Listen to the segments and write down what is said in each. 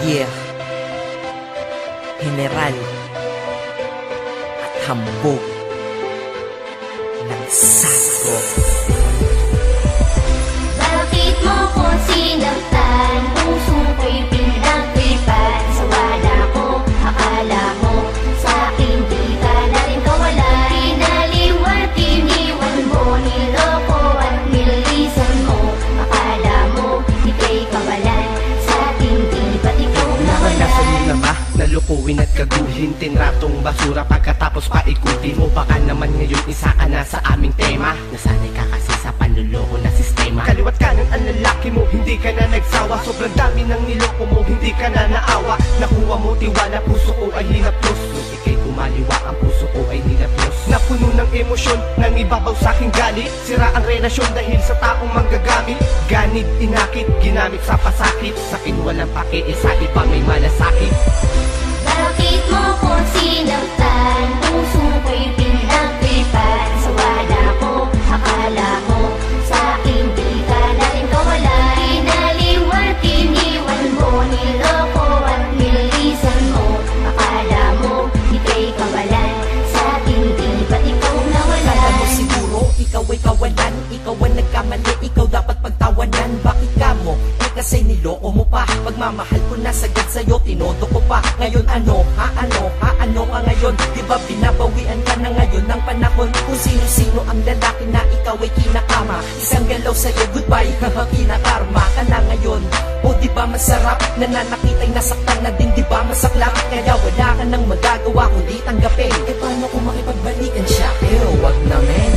Yeah, General at hambog ng sago. Bakit mo ko sinaktan? Puso ko'y pinagtripan. Sa wala ko, akala mo sa akin di ka na rin kawalan. Pinaliwan, tiniwan mo, niloko at nilisan mo. Akala mo, ika'y kawalan. Sa akin di ba't ikaw nawalan? Nakasanin na ba? Nalukuin at kaguhin, tinratong basura pagkatapos paikutin mo. Baka naman ngayon isa ka na sa aming tema. Nasanay ka kasi sa panluloko na sistema. Kaliwat kanan ang lalaki mo, hindi ka na nagsawa. Sobrang dami ng niloko mo, hindi ka na naawa. Nakuha mo tiwala, puso ko ay hinaplos. Nung ika'y kumaliwa, ang puso ko ay nilaplos. Napuno ng emosyon, nang ibabaw sa'king galit. Sira ang relasyon dahil sa taong manggagamit. Ganit, inakit, ginamit sa pasakit. Sa'kin walang pake, sa iba may malasakit. Bakit mo ko sinaktan? Puso ko'y pinagtripan. Sa wala ko, akala mo sa akin di ka na rin kawalan. Pinaliwan, tiniwan mo, niloko at nilisan mo. Akala mo, ika'y kawalan. Sa akin di ba't ikaw nawalan? Kala mo siguro, ikaw ay kawalan. Ikaw ang nagkamali, ikaw dapat pagtawanan. Bakit ka mo? Kasi niloko mo pa. Pagmamahal ko na sagad sa'yo, tinodo ko pa. Ngayon ano ka ngayon? Diba binabawian ka na ngayon ng panahon? Kung sino-sino ang lalaki na ikaw ay kinakama. Isang galaw sa'yo, goodbye, kinakarma ka na ngayon. O diba masarap, nananakitay nasaktan na din, diba masaklap? Kaya wala ka nang magagawa kundi tanggapin. E paano kung makipagbalikan siya? Pero wag na men.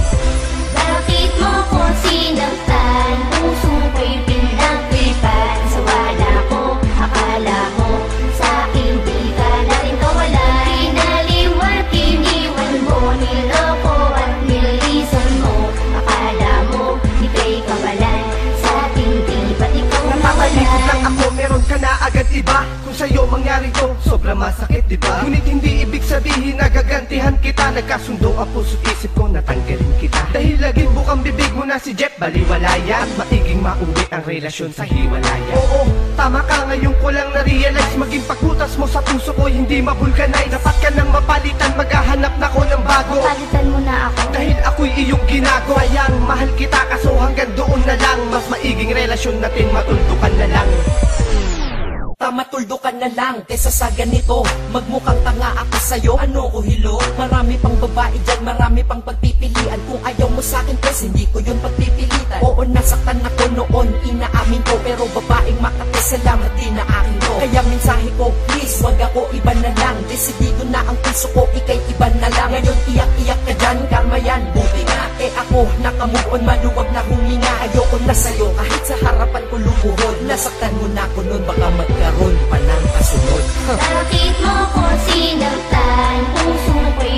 Bakit mo ko sinaktan? Puso ko'y pinagtripan. Sa wala ko, akala mo sa akin di ka na rin kawalan. Pinaliwan, tiniwan mo, niloko at nilisan mo. Akala mo, ika'y kawalan. Sa akin di ba't ikaw Napapalipot lang nawalan? ako, meron ka na agad iba. Kung sa'yo mangyari to, sobrang masakit diba? Ngunit hindi ibig sabihin na gagantihan kita. Nagkasundo ang puso't isip ko, natanggalin kita. Dahil laging bukang bibig mo na si Jeff, baliwala yan. At maiging mauwi ang relasyon sa hiwalayan. Oo, tama ka, ngayon ko lang na-realize. Maging pagbutas mo sa puso ko, hindi mabulkanize. Dapat ka nang mapalitan, maghahanap na ko ng bago. Palitan mo na ako. Dahil ako'y iyong ginago. Sayang, mahal kita kaso hanggang doon na lang. Mas maiging relasyon natin, matuldukan na lang. Matuldo ka na lang kesa sa ganito. Magmukhang tanga ako sa'yo, ano ko hilo? Marami pang babae dyan, marami pang pagpipilian. Kung ayaw mo sa'kin, pues hindi ko yun pagpipilitan. Oo, nasaktan ako noon, inaamin ko. Pero babaeng makate, salamat din na akin to. Kaya mensahe ko, please, wag ako, iba na lang. Desidido na ang puso ko, ikay iba na lang. Ngayon iyak-iyak ka dyan, karma yan, buti nga. Ako, nakamove on, maluwag na huminga. Ayoko na sa'yo, kahit sa harapan ko lumuhod. Nasaktan mo na ako nun, baka magkaroon pa ng kasunod. Bakit mo ko sinaktan? Puso ko'y